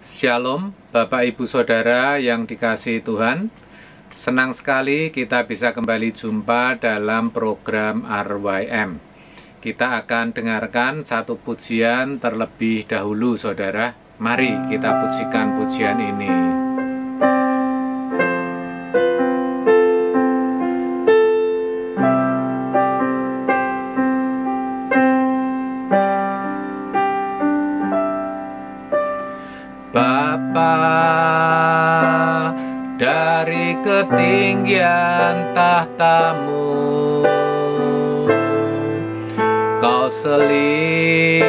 Shalom, Bapak Ibu Saudara yang dikasihi Tuhan. Senang sekali kita bisa kembali jumpa dalam program RYM. Kita akan dengarkan satu pujian terlebih dahulu, Saudara. Mari kita pujikan pujian ini. Bapa, dari ketinggian tahtamu, Kau selidiki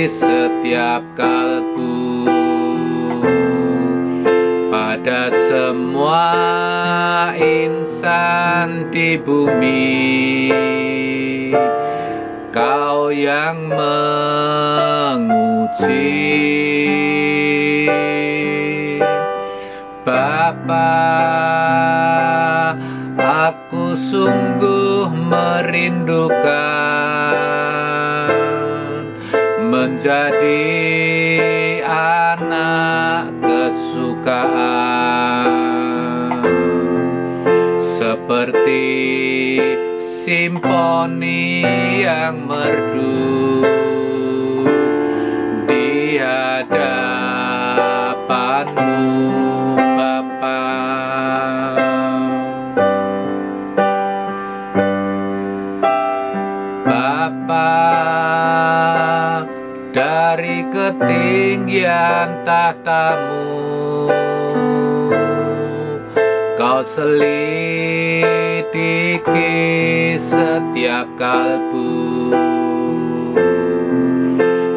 setiap kalbu. Pada semua insan di bumi, Kau yang menguji. Bapa, aku sungguh merindukan menjadi anak kesukaan, seperti simfoni yang merdu di hadapan-Mu, Bapa. Bapa, dari ketinggian tahtamu, Kau selidiki setiap kalbu.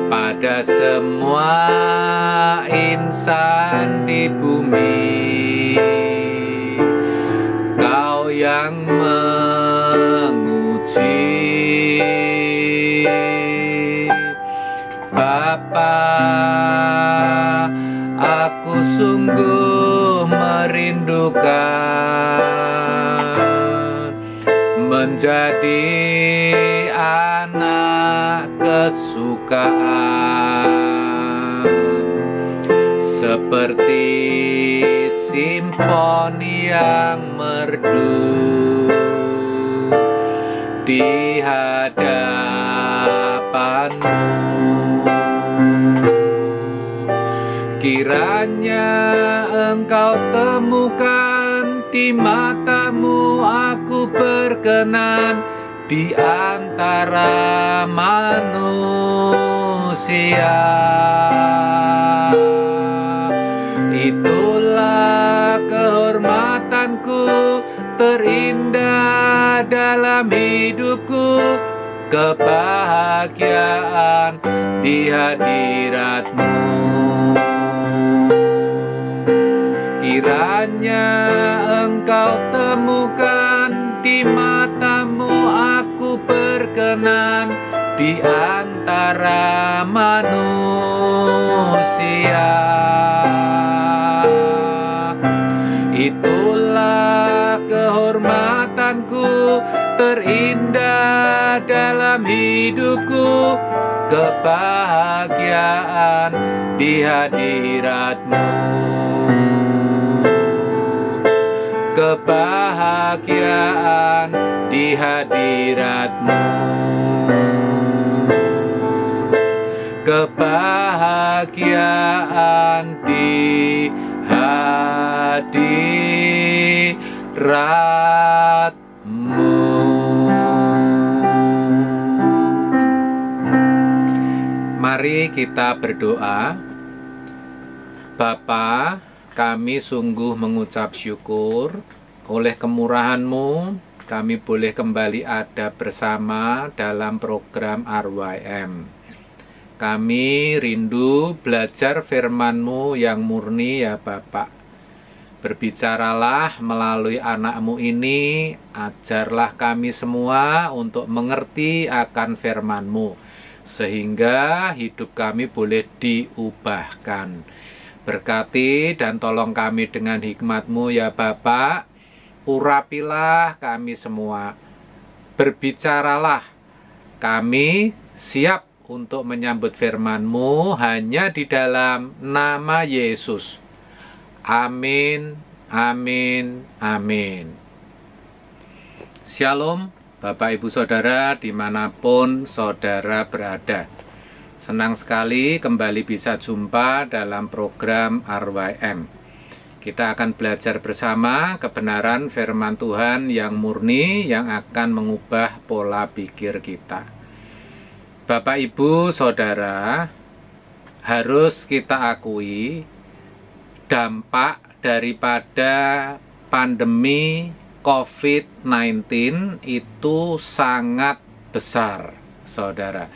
Pada semua insan di bumi, Kau yang menguji. Bapa, aku sungguh merindukan menjadi anak kesukaan, seperti simfoni yang merdu di hadapan-Mu. Kiranya Engkau temukan di mata-Mu aku berkenan di antara manusia. Itulah kehormatanku terindah dalam hidupku, kebahagiaan di hadirat-Mu. Kiranya Engkau temukan di mata-Mu aku berkenan di antara manusia. Itulah kehormatanku terindah dalam hidupku, kebahagiaan di hadirat-Mu. Kebahagiaan di hadirat-Mu. Kebahagiaan di hadirat-Mu. Mari kita berdoa. Bapa, kami sungguh mengucap syukur oleh kemurahan-Mu, kami boleh kembali ada bersama dalam program RYM. Kami rindu belajar firman-Mu yang murni ya Bapak. Berbicaralah melalui anak-Mu ini, ajarlah kami semua untuk mengerti akan firman-Mu, sehingga hidup kami boleh diubahkan. Berkati dan tolong kami dengan hikmat-Mu ya Bapak. Urapilah kami semua. Berbicaralah, kami siap untuk menyambut firman-Mu hanya di dalam nama Yesus. Amin, amin, amin. Shalom, Bapak Ibu Saudara dimanapun saudara berada. Senang sekali kembali bisa jumpa dalam program RYM. Kita akan belajar bersama kebenaran firman Tuhan yang murni yang akan mengubah pola pikir kita. Bapak Ibu Saudara, harus kita akui dampak daripada pandemi COVID-19 itu sangat besar, Saudara.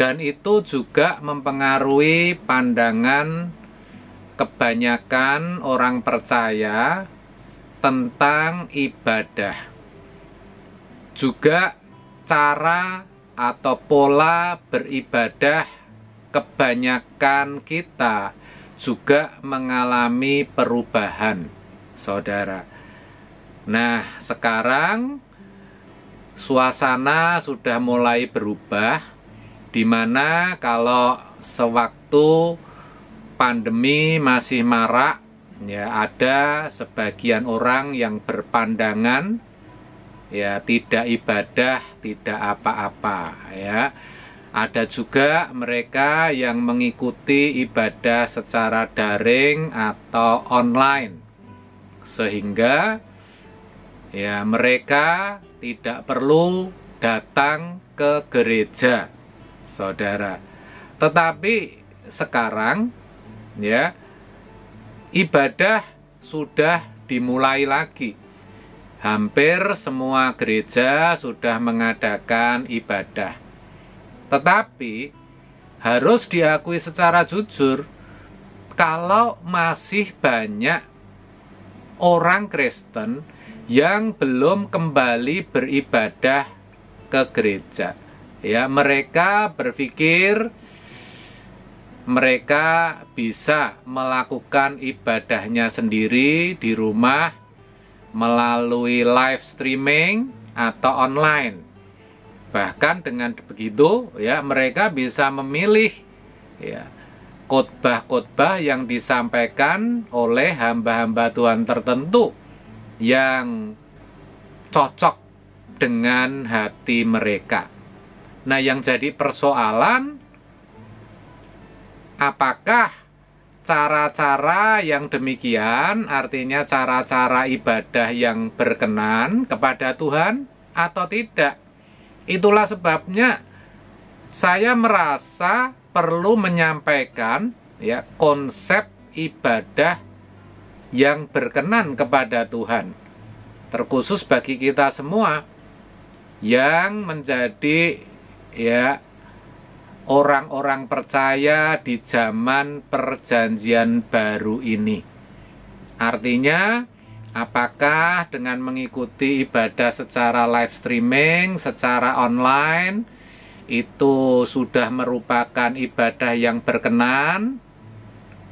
Dan itu juga mempengaruhi pandangan kebanyakan orang percaya tentang ibadah. Juga cara atau pola beribadah kebanyakan kita juga mengalami perubahan, Saudara. Nah, sekarang suasana sudah mulai berubah, di mana kalau sewaktu pandemi masih marak, ya ada sebagian orang yang berpandangan ya tidak ibadah, tidak apa-apa, ya. Ada juga mereka yang mengikuti ibadah secara daring atau online, sehingga ya mereka tidak perlu datang ke gereja, Saudara. Tetapi sekarang ya, ibadah sudah dimulai lagi. Hampir semua gereja sudah mengadakan ibadah. Tetapi harus diakui secara jujur, kalau masih banyak orang Kristen yang belum kembali beribadah ke gereja. Ya, mereka berpikir mereka bisa melakukan ibadahnya sendiri di rumah melalui live streaming atau online. Bahkan dengan begitu, ya mereka bisa memilih ya khotbah-khotbah yang disampaikan oleh hamba-hamba Tuhan tertentu yang cocok dengan hati mereka. Nah, yang jadi persoalan, apakah cara-cara yang demikian, artinya cara-cara ibadah yang berkenan kepada Tuhan atau tidak? Itulah sebabnya saya merasa perlu menyampaikan ya konsep ibadah yang berkenan kepada Tuhan, terkhusus bagi kita semua yang menjadi ya orang-orang percaya di zaman perjanjian baru ini. Artinya, apakah dengan mengikuti ibadah secara live streaming, secara online, itu sudah merupakan ibadah yang berkenan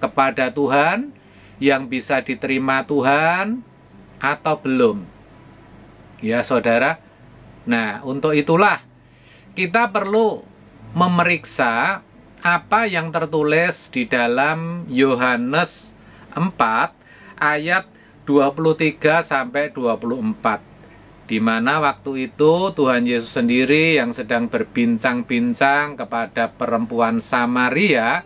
kepada Tuhan, yang bisa diterima Tuhan, atau belum? Ya, Saudara. Nah, untuk itulah kita perlu memeriksa apa yang tertulis di dalam Yohanes 4 ayat 23 sampai 24, di mana waktu itu Tuhan Yesus sendiri yang sedang berbincang-bincang kepada perempuan Samaria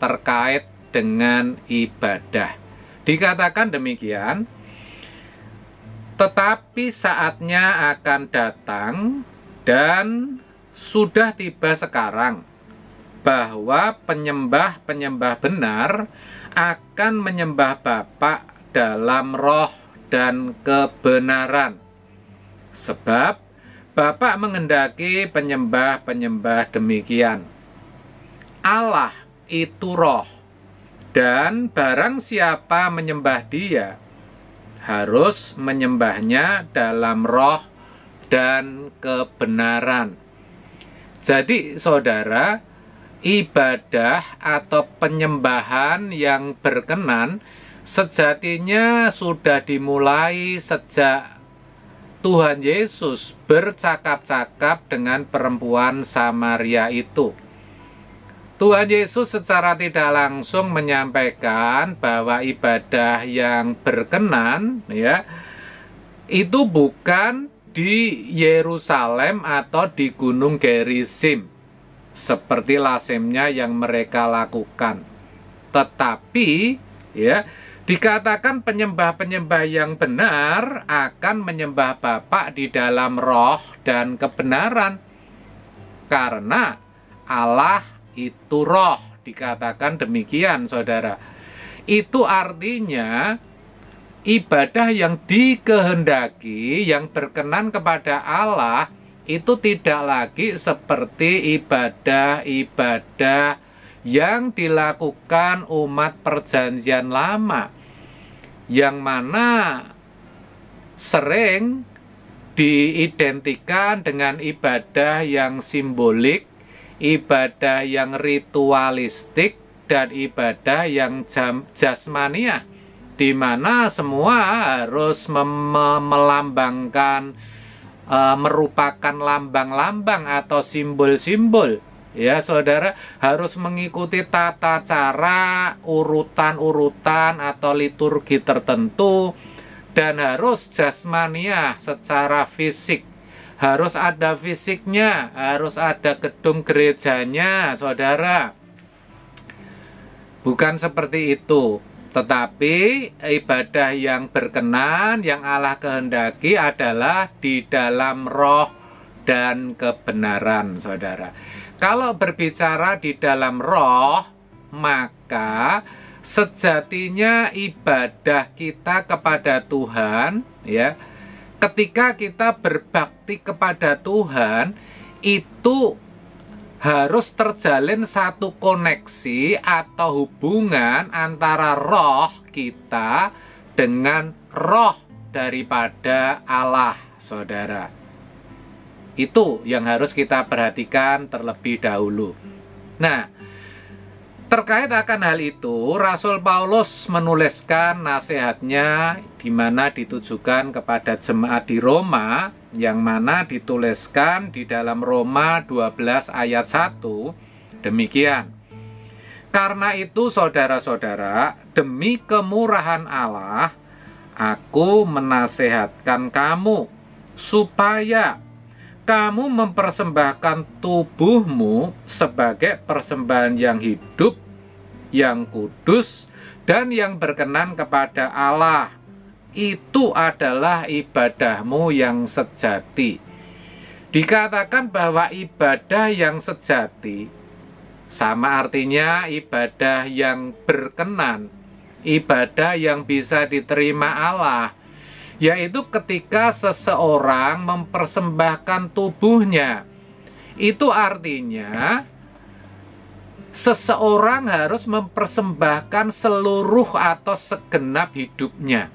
terkait dengan ibadah. Dikatakan demikian, tetapi saatnya akan datang dan sudah tiba sekarang bahwa penyembah-penyembah benar akan menyembah Bapa dalam roh dan kebenaran. Sebab Bapa menghendaki penyembah-penyembah demikian. Allah itu roh, dan barang siapa menyembah Dia harus menyembahnya dalam roh dan kebenaran. Jadi, Saudara, ibadah atau penyembahan yang berkenan sejatinya sudah dimulai sejak Tuhan Yesus bercakap-cakap dengan perempuan Samaria itu. Tuhan Yesus secara tidak langsung menyampaikan bahwa ibadah yang berkenan ya itu bukan di Yerusalem atau di Gunung Gerizim seperti lazimnya yang mereka lakukan. Tetapi ya dikatakan penyembah-penyembah yang benar akan menyembah Bapa di dalam roh dan kebenaran. Karena Allah itu roh, dikatakan demikian, saudara. Itu artinya ibadah yang dikehendaki, yang berkenan kepada Allah, itu tidak lagi seperti ibadah-ibadah yang dilakukan umat perjanjian lama, yang mana sering diidentikan dengan ibadah yang simbolik, ibadah yang ritualistik, dan ibadah yang jasmaniah, di mana semua harus melambangkan, merupakan lambang-lambang atau simbol-simbol. Ya, saudara, harus mengikuti tata cara, urutan-urutan atau liturgi tertentu, dan harus jasmaniah secara fisik. Harus ada fisiknya, harus ada gedung gerejanya, saudara. Bukan seperti itu. Tetapi ibadah yang berkenan, yang Allah kehendaki adalah di dalam roh dan kebenaran, saudara. Kalau berbicara di dalam roh, maka sejatinya ibadah kita kepada Tuhan, ya, ketika kita berbakti kepada Tuhan, itu harus terjalin satu koneksi atau hubungan antara roh kita dengan roh daripada Allah, saudara. Itu yang harus kita perhatikan terlebih dahulu. Nah, terkait akan hal itu, Rasul Paulus menuliskan nasihatnya di mana ditujukan kepada jemaat di Roma, yang mana dituliskan di dalam Roma 12 ayat 1, demikian. Karena itu saudara-saudara, demi kemurahan Allah, aku menasehatkan kamu supaya kamu mempersembahkan tubuhmu sebagai persembahan yang hidup, yang kudus, dan yang berkenan kepada Allah. Itu adalah ibadahmu yang sejati. Dikatakan bahwa ibadah yang sejati sama artinya ibadah yang berkenan, ibadah yang bisa diterima Allah, yaitu ketika seseorang mempersembahkan tubuhnya. Itu artinya seseorang harus mempersembahkan seluruh atau segenap hidupnya.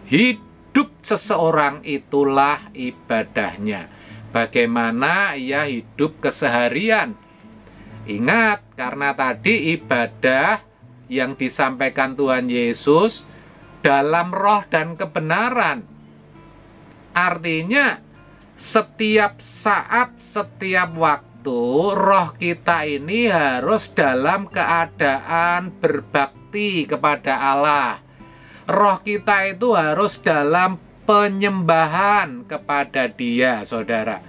Hidup seseorang itulah ibadahnya. Bagaimana ia hidup keseharian. Ingat, karena tadi ibadah yang disampaikan Tuhan Yesus dalam roh dan kebenaran. Artinya setiap saat, setiap waktu roh kita ini harus dalam keadaan berbakti kepada Allah. Roh kita itu harus dalam penyembahan kepada Dia, saudara.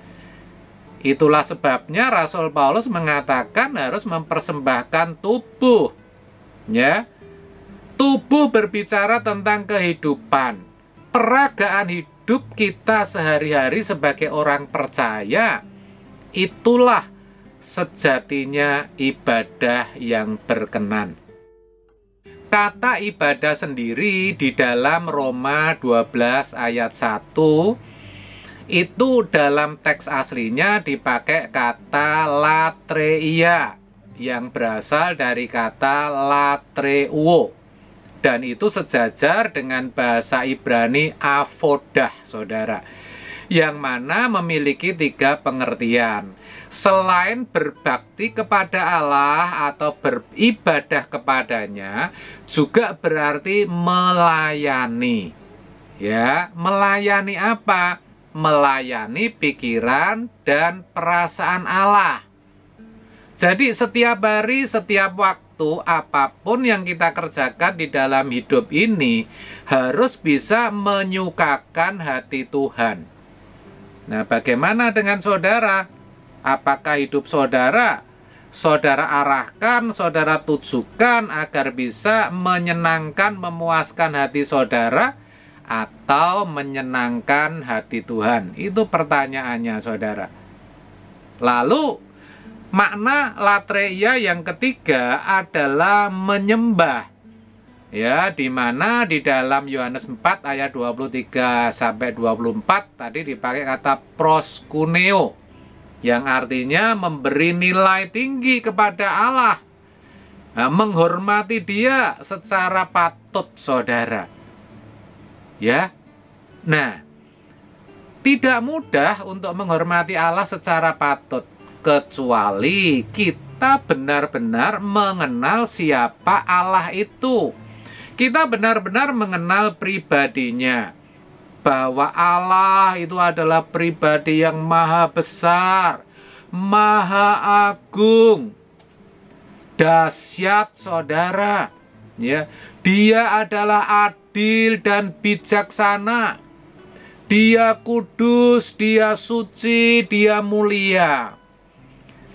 Itulah sebabnya Rasul Paulus mengatakan harus mempersembahkan tubuh. Ya. Tubuh berbicara tentang kehidupan, peragaan hidup kita sehari-hari sebagai orang percaya. Itulah sejatinya ibadah yang berkenan. Kata ibadah sendiri di dalam Roma 12 ayat 1, itu dalam teks aslinya dipakai kata latreia, yang berasal dari kata latreuo. Dan itu sejajar dengan bahasa Ibrani avodah, saudara, yang mana memiliki 3 pengertian. Selain berbakti kepada Allah atau beribadah kepadanya, juga berarti melayani. Ya, melayani apa? Melayani pikiran dan perasaan Allah. Jadi setiap hari, setiap waktu, apapun yang kita kerjakan di dalam hidup ini harus bisa menyukakan hati Tuhan. Nah, bagaimana dengan saudara? Apakah hidup saudara arahkan, saudara tujukan agar bisa menyenangkan, memuaskan hati saudara, atau menyenangkan hati Tuhan? Itu pertanyaannya, saudara. Lalu makna latreia yang ketiga adalah menyembah. Ya, di mana di dalam Yohanes 4 ayat 23 sampai 24 tadi dipakai kata proskuneo, yang artinya memberi nilai tinggi kepada Allah. Nah, menghormati Dia secara patut, saudara. Ya. Nah, tidak mudah untuk menghormati Allah secara patut, kecuali kita benar-benar mengenal siapa Allah itu. Kita benar-benar mengenal pribadinya, bahwa Allah itu adalah pribadi yang maha besar, maha agung, dahsyat, saudara. Ya, Dia adalah adil dan bijaksana. Dia kudus, Dia suci, Dia mulia.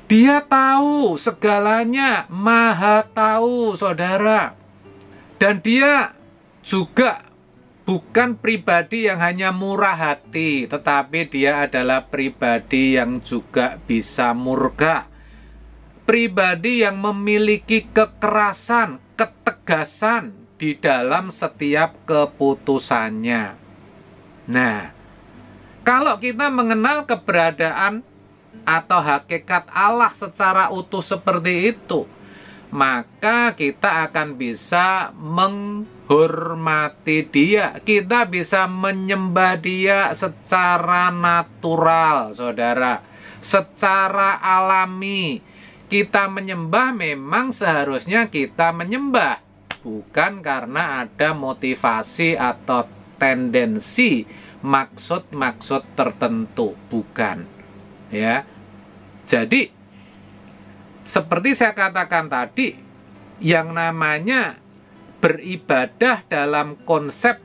Dia tahu segalanya, maha tahu, saudara. Dan Dia juga bukan pribadi yang hanya murah hati, tetapi Dia adalah pribadi yang juga bisa murka. Pribadi yang memiliki kekerasan, ketegasan di dalam setiap keputusannya. Nah, kalau kita mengenal keberadaan atau hakikat Allah secara utuh seperti itu, maka kita akan bisa menghormati Dia. Kita bisa menyembah Dia secara natural, saudara, secara alami. Kita menyembah memang seharusnya kita menyembah, bukan karena ada motivasi atau tendensi maksud-maksud tertentu, bukan. Ya. Jadi seperti saya katakan tadi, yang namanya beribadah dalam konsep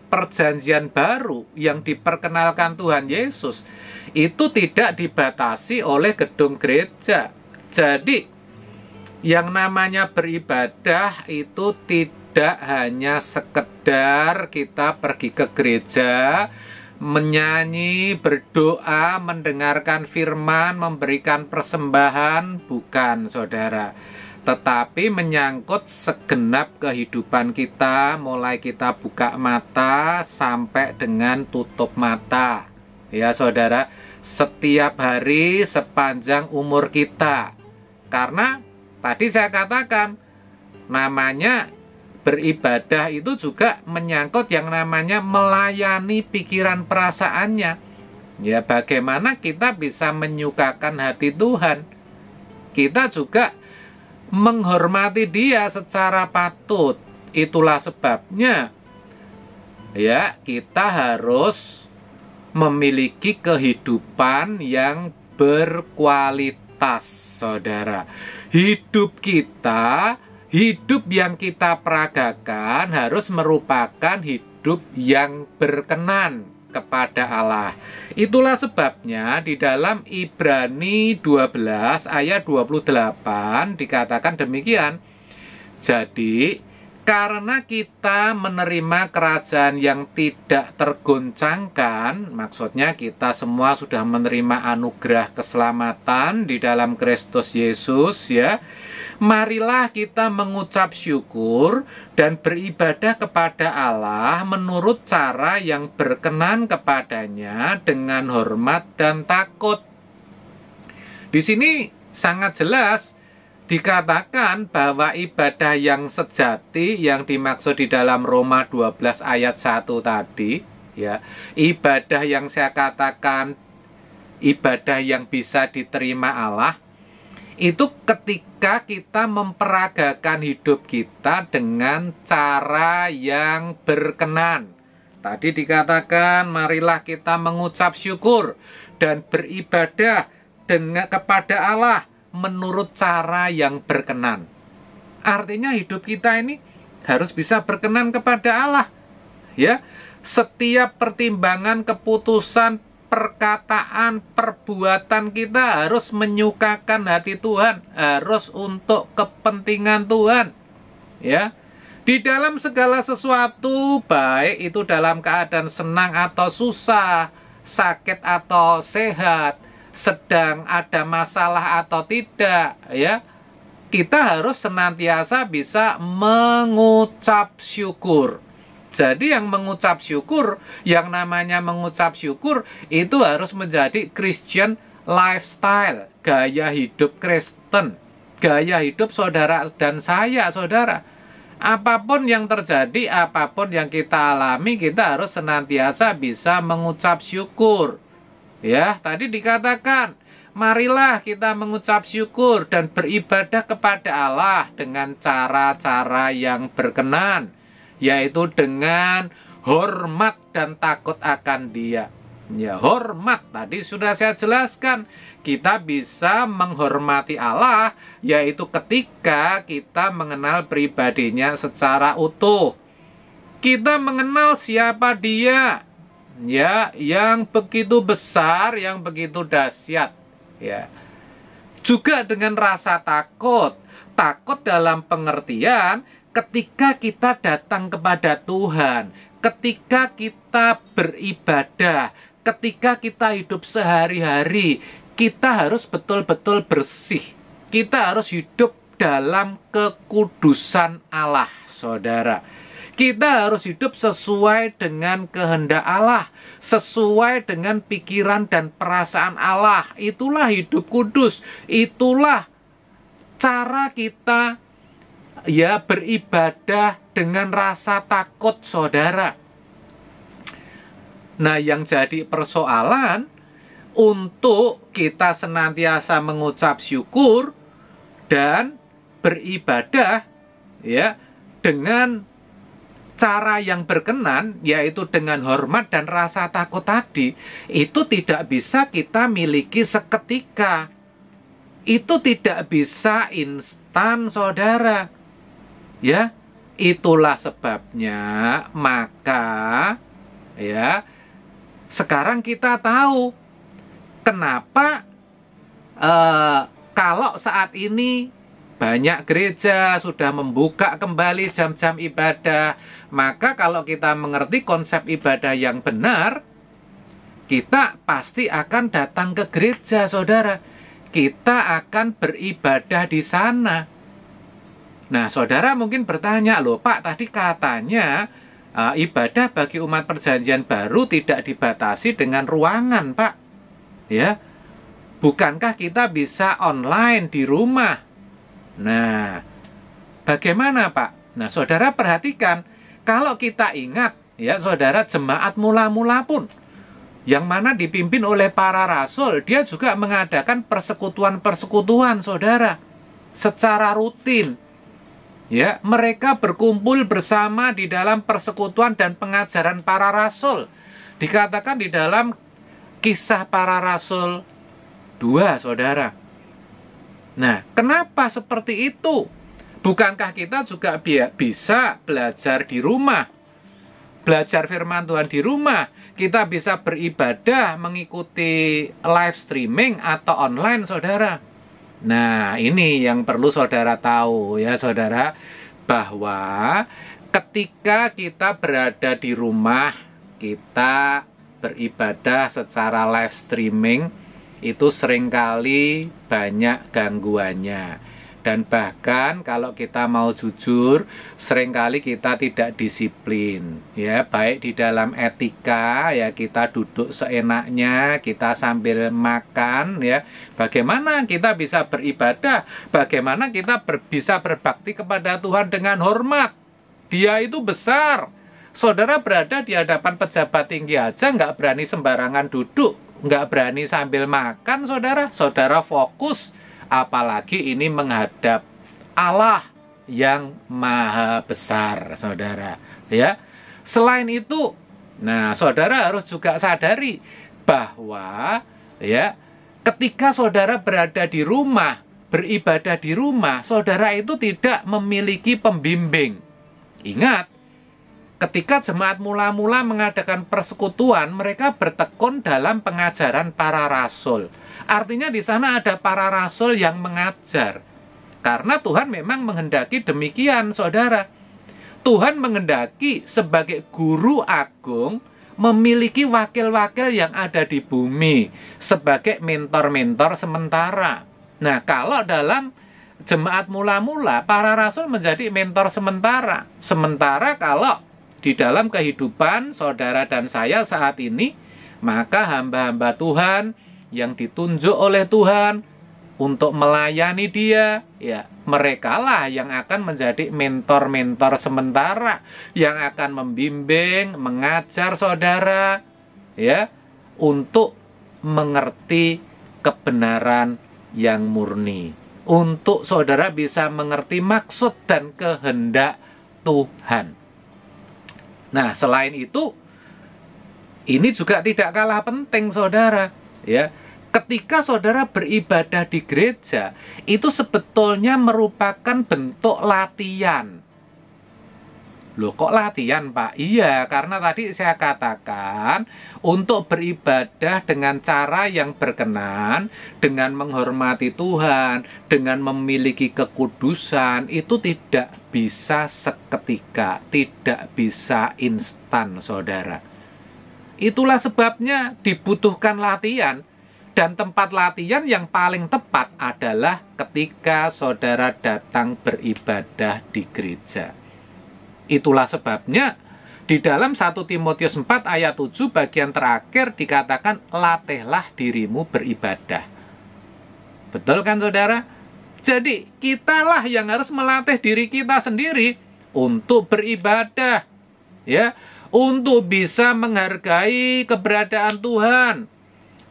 perjanjian baru yang diperkenalkan Tuhan Yesus itu tidak dibatasi oleh gedung gereja. Jadi yang namanya beribadah itu tidak hanya sekedar kita pergi ke gereja, menyanyi, berdoa, mendengarkan firman, memberikan persembahan, bukan, saudara. Tetapi menyangkut segenap kehidupan kita, mulai kita buka mata sampai dengan tutup mata. Ya, saudara, setiap hari sepanjang umur kita. Karena tadi saya katakan, namanya beribadah itu juga menyangkut yang namanya melayani pikiran perasaannya. Ya, bagaimana kita bisa menyukakan hati Tuhan. Kita juga menghormati Dia secara patut. Itulah sebabnya ya, kita harus memiliki kehidupan yang berkualitas, saudara. Hidup kita, hidup yang kita peragakan harus merupakan hidup yang berkenan kepada Allah. Itulah sebabnya di dalam Ibrani 12 ayat 28 dikatakan demikian. Jadi, karena kita menerima kerajaan yang tidak tergoncangkan, maksudnya kita semua sudah menerima anugerah keselamatan di dalam Kristus Yesus, ya. Marilah kita mengucap syukur dan beribadah kepada Allah menurut cara yang berkenan kepadanya dengan hormat dan takut. Di sini sangat jelas dikatakan bahwa ibadah yang sejati yang dimaksud di dalam Roma 12 ayat 1 tadi, ya, ibadah yang saya katakan ibadah yang bisa diterima Allah, itu ketika kita memperagakan hidup kita dengan cara yang berkenan. Tadi dikatakan, marilah kita mengucap syukur dan beribadah kepada Allah menurut cara yang berkenan. Artinya hidup kita ini harus bisa berkenan kepada Allah. Ya, setiap pertimbangan, keputusan, perkataan, perbuatan kita harus menyukakan hati Tuhan, harus untuk kepentingan Tuhan. Ya, di dalam segala sesuatu, baik itu dalam keadaan senang atau susah, sakit atau sehat, sedang ada masalah atau tidak, ya, kita harus senantiasa bisa mengucap syukur. Jadi yang mengucap syukur, yang namanya mengucap syukur, itu harus menjadi Christian lifestyle, gaya hidup Kristen, gaya hidup saudara dan saya, saudara. Apapun yang terjadi, apapun yang kita alami, kita harus senantiasa bisa mengucap syukur. Ya, tadi dikatakan, marilah kita mengucap syukur dan beribadah kepada Allah dengan cara-cara yang berkenan, yaitu dengan hormat dan takut akan Dia. Ya, hormat tadi sudah saya jelaskan. Kita bisa menghormati Allah, yaitu ketika kita mengenal pribadinya secara utuh. Kita mengenal siapa Dia, ya, yang begitu besar, yang begitu dahsyat, ya. Juga dengan rasa takut. Takut dalam pengertian ketika kita datang kepada Tuhan, ketika kita beribadah, ketika kita hidup sehari-hari, kita harus betul-betul bersih. Kita harus hidup dalam kekudusan Allah, saudara. Kita harus hidup sesuai dengan kehendak Allah, sesuai dengan pikiran dan perasaan Allah. Itulah hidup kudus. Itulah cara kita, ya, beribadah dengan rasa takut, saudara. Nah, yang jadi persoalan untuk kita senantiasa mengucap syukur dan beribadah, ya, dengan cara yang berkenan, yaitu dengan hormat dan rasa takut tadi, itu tidak bisa kita miliki seketika. Itu tidak bisa instan, saudara. Ya, itulah sebabnya maka, ya, sekarang kita tahu kenapa kalau saat ini banyak gereja sudah membuka kembali jam-jam ibadah, maka kalau kita mengerti konsep ibadah yang benar, kita pasti akan datang ke gereja, saudara. Kita akan beribadah di sana. Nah, saudara mungkin bertanya, loh Pak, tadi katanya ibadah bagi umat perjanjian baru tidak dibatasi dengan ruangan, Pak. Ya, bukankah kita bisa online di rumah? Nah, bagaimana Pak? Nah, saudara perhatikan, kalau kita ingat, ya saudara, jemaat mula-mula pun, yang mana dipimpin oleh para rasul, dia juga mengadakan persekutuan-persekutuan, saudara, secara rutin. Ya, mereka berkumpul bersama di dalam persekutuan dan pengajaran para rasul. Dikatakan di dalam Kisah Para Rasul 2, saudara. Nah, kenapa seperti itu? Bukankah kita juga bisa belajar di rumah? Belajar firman Tuhan di rumah. Kita bisa beribadah mengikuti live streaming atau online, saudara. Nah, ini yang perlu saudara tahu, ya saudara, bahwa ketika kita berada di rumah, kita beribadah secara live streaming, itu seringkali banyak gangguannya. Dan bahkan kalau kita mau jujur, seringkali kita tidak disiplin, ya, baik di dalam etika, ya, kita duduk seenaknya, kita sambil makan, ya. Bagaimana kita bisa beribadah? Bagaimana kita bisa berbakti kepada Tuhan dengan hormat? Dia itu besar. Saudara berada di hadapan pejabat tinggi aja nggak berani sembarangan duduk, nggak berani sambil makan, saudara. Saudara fokus, apalagi ini menghadap Allah yang maha besar, saudara. Ya, selain itu, nah, saudara harus juga sadari bahwa, ya, ketika saudara berada di rumah, beribadah di rumah, saudara itu tidak memiliki pembimbing. Ingat, ketika jemaat mula-mula mengadakan persekutuan, mereka bertekun dalam pengajaran para rasul. Artinya di sana ada para rasul yang mengajar. Karena Tuhan memang menghendaki demikian, saudara. Tuhan menghendaki sebagai guru agung memiliki wakil-wakil yang ada di bumi sebagai mentor-mentor sementara. Nah, kalau dalam jemaat mula-mula, para rasul menjadi mentor sementara. Sementara kalau di dalam kehidupan saudara dan saya saat ini, maka hamba-hamba Tuhan yang ditunjuk oleh Tuhan untuk melayani Dia, ya, merekalah yang akan menjadi mentor-mentor sementara, yang akan membimbing, mengajar saudara, ya, untuk mengerti kebenaran yang murni, untuk saudara bisa mengerti maksud dan kehendak Tuhan. Nah, selain itu, ini juga tidak kalah penting, saudara, ya. Ketika saudara beribadah di gereja, itu sebetulnya merupakan bentuk latihan. Loh, kok latihan, Pak? Iya, karena tadi saya katakan, untuk beribadah dengan cara yang berkenan, dengan menghormati Tuhan, dengan memiliki kekudusan, itu tidak bisa seketika, tidak bisa instan, saudara. Itulah sebabnya dibutuhkan latihan. Dan tempat latihan yang paling tepat adalah ketika saudara datang beribadah di gereja. Itulah sebabnya di dalam 1 Timotius 4 ayat 7 bagian terakhir dikatakan, latihlah dirimu beribadah. Betul kan, saudara? Jadi kitalah yang harus melatih diri kita sendiri untuk beribadah, ya, untuk bisa menghargai keberadaan Tuhan,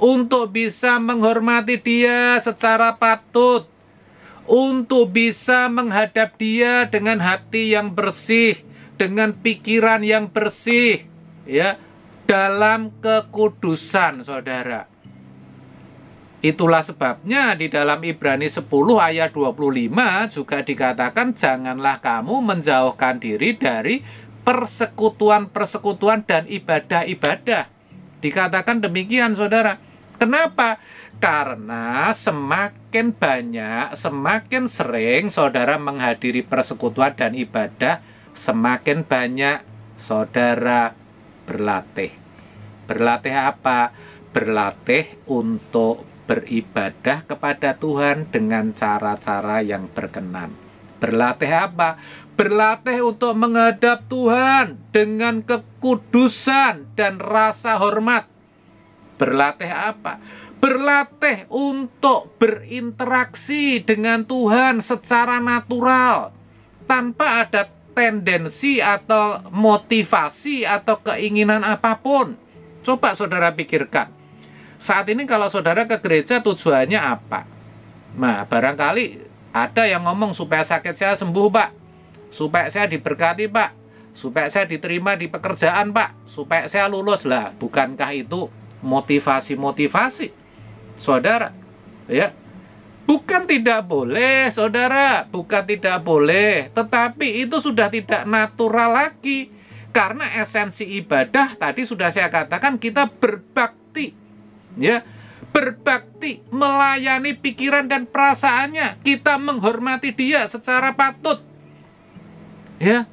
untuk bisa menghormati Dia secara patut, untuk bisa menghadap Dia dengan hati yang bersih, dengan pikiran yang bersih, ya, dalam kekudusan, saudara. Itulah sebabnya di dalam Ibrani 10 ayat 25 juga dikatakan, janganlah kamu menjauhkan diri dari persekutuan-persekutuan dan ibadah-ibadah. Dikatakan demikian, saudara. Kenapa? Karena semakin banyak, semakin sering saudara menghadiri persekutuan dan ibadah, semakin banyak saudara berlatih. Berlatih apa? Berlatih untuk beribadah kepada Tuhan dengan cara-cara yang berkenan. Berlatih apa? Berlatih untuk menghadap Tuhan dengan kekudusan dan rasa hormat. Berlatih apa? Berlatih untuk berinteraksi dengan Tuhan secara natural, tanpa ada tendensi atau motivasi atau keinginan apapun. Coba saudara pikirkan. Saat ini kalau saudara ke gereja tujuannya apa? Nah, barangkali ada yang ngomong supaya sakit saya sembuh, Pak. Supaya saya diberkati, Pak. Supaya saya diterima di pekerjaan, Pak. Supaya saya lulus. Lah, bukankah itu motivasi-motivasi, saudara, ya? Bukan tidak boleh, saudara, bukan tidak boleh, tetapi itu sudah tidak natural lagi, karena esensi ibadah tadi sudah saya katakan, kita berbakti, ya, berbakti, melayani pikiran dan perasaannya, kita menghormati Dia secara patut, ya.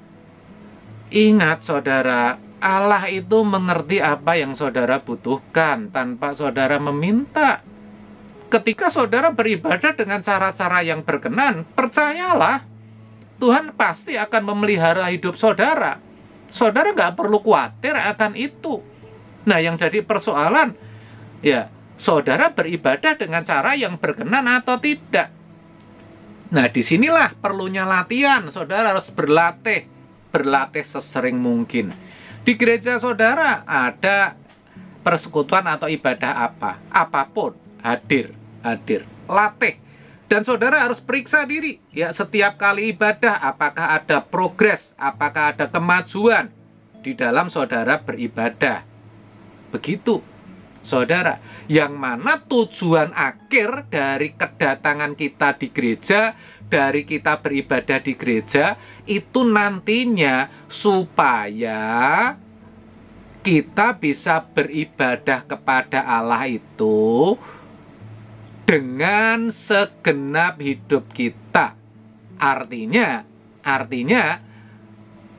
Ingat, saudara, Allah itu mengerti apa yang saudara butuhkan tanpa saudara meminta. Ketika saudara beribadah dengan cara-cara yang berkenan, percayalah, Tuhan pasti akan memelihara hidup saudara. Saudara nggak perlu khawatir akan itu. Nah, yang jadi persoalan, ya, saudara beribadah dengan cara yang berkenan atau tidak. Nah, disinilah perlunya latihan. Saudara harus berlatih sesering mungkin. Di gereja saudara ada persekutuan atau ibadah apapun, hadir, latih. Dan saudara harus periksa diri, ya, setiap kali ibadah, apakah ada progres, apakah ada kemajuan di dalam saudara beribadah. Begitu. Saudara, yang mana tujuan akhir dari kedatangan kita di gereja, dari kita beribadah di gereja, itu nantinya supaya kita bisa beribadah kepada Allah itu dengan segenap hidup kita. Artinya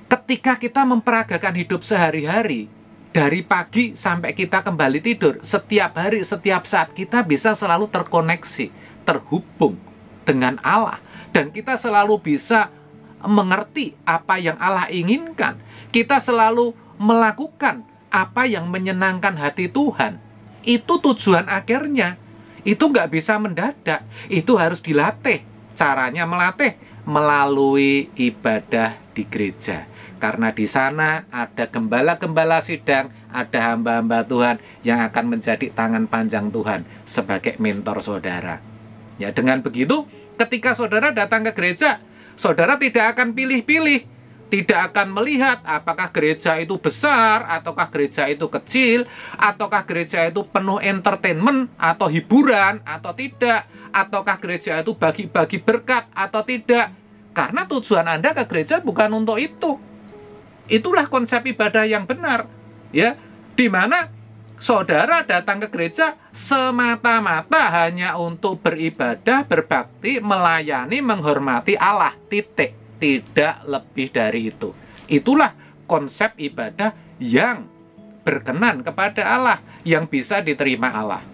ketika kita memperagakan hidup sehari-hari, dari pagi sampai kita kembali tidur, setiap hari, setiap saat kita bisa selalu terkoneksi, terhubung dengan Allah. Dan kita selalu bisa mengerti apa yang Allah inginkan. Kita selalu melakukan apa yang menyenangkan hati Tuhan. Itu tujuan akhirnya. Itu nggak bisa mendadak. Itu harus dilatih. Caranya melatih melalui ibadah di gereja. Karena di sana ada gembala-gembala sidang, ada hamba-hamba Tuhan yang akan menjadi tangan panjang Tuhan sebagai mentor saudara. Ya, dengan begitu, ketika saudara datang ke gereja, saudara tidak akan pilih-pilih, tidak akan melihat apakah gereja itu besar, ataukah gereja itu kecil, ataukah gereja itu penuh entertainment atau hiburan atau tidak, ataukah gereja itu bagi-bagi berkat atau tidak. Karena tujuan Anda ke gereja bukan untuk itu. Itulah konsep ibadah yang benar, ya, di mana saudara datang ke gereja semata-mata hanya untuk beribadah, berbakti, melayani, menghormati Allah, titik. Tidak lebih dari itu. Itulah konsep ibadah yang berkenan kepada Allah, yang bisa diterima Allah.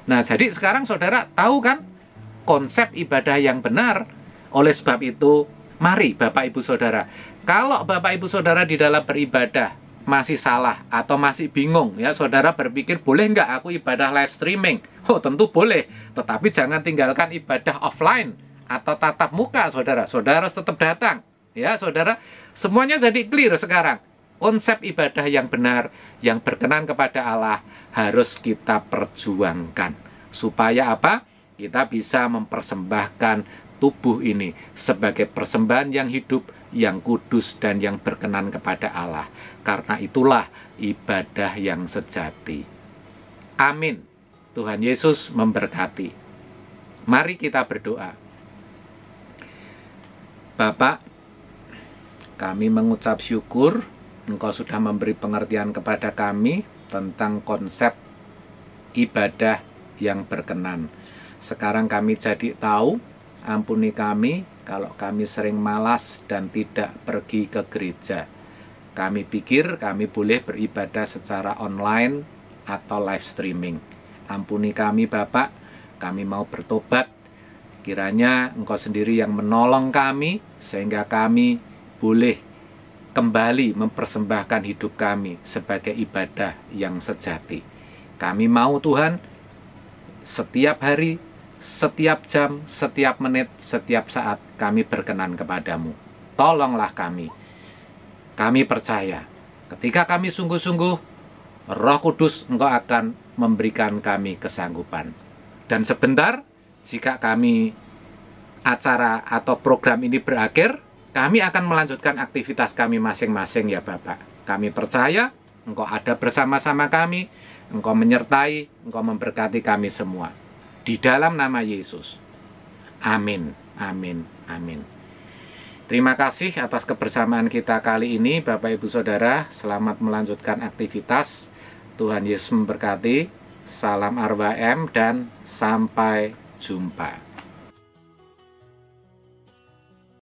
Nah, jadi sekarang saudara tahu kan konsep ibadah yang benar. Oleh sebab itu, mari Bapak Ibu Saudara, kalau Bapak Ibu Saudara di dalam beribadah masih salah atau masih bingung, ya, saudara berpikir, boleh nggak aku ibadah live streaming? Oh, tentu boleh, tetapi jangan tinggalkan ibadah offline atau tatap muka, saudara. Saudara harus tetap datang, ya, saudara. Semuanya jadi clear sekarang. Konsep ibadah yang benar, yang berkenan kepada Allah harus kita perjuangkan. Supaya apa? Kita bisa mempersembahkan tubuh ini sebagai persembahan yang hidup, yang kudus, dan yang berkenan kepada Allah. Karena itulah ibadah yang sejati. Amin. Tuhan Yesus memberkati. Mari kita berdoa. Bapak, kami mengucap syukur Engkau sudah memberi pengertian kepada kami tentang konsep ibadah yang berkenan. Sekarang kami jadi tahu. Ampuni kami kalau kami sering malas dan tidak pergi ke gereja. Kami pikir kami boleh beribadah secara online atau live streaming. Ampuni kami Bapak, kami mau bertobat. Kiranya Engkau sendiri yang menolong kami, sehingga kami boleh kembali mempersembahkan hidup kami sebagai ibadah yang sejati. Kami mau Tuhan, setiap hari, setiap jam, setiap menit, setiap saat kami berkenan kepadamu. Tolonglah kami. Kami percaya, ketika kami sungguh-sungguh, Roh Kudus Engkau akan memberikan kami kesanggupan. Dan sebentar, jika kami acara atau program ini berakhir, kami akan melanjutkan aktivitas kami masing-masing ya Bapak. Kami percaya Engkau ada bersama-sama kami, Engkau menyertai, Engkau memberkati kami semua. Di dalam nama Yesus. Amin, amin, amin. Terima kasih atas kebersamaan kita kali ini, Bapak Ibu Saudara. Selamat melanjutkan aktivitas. Tuhan Yesus memberkati. Salam RWM dan sampai jumpa.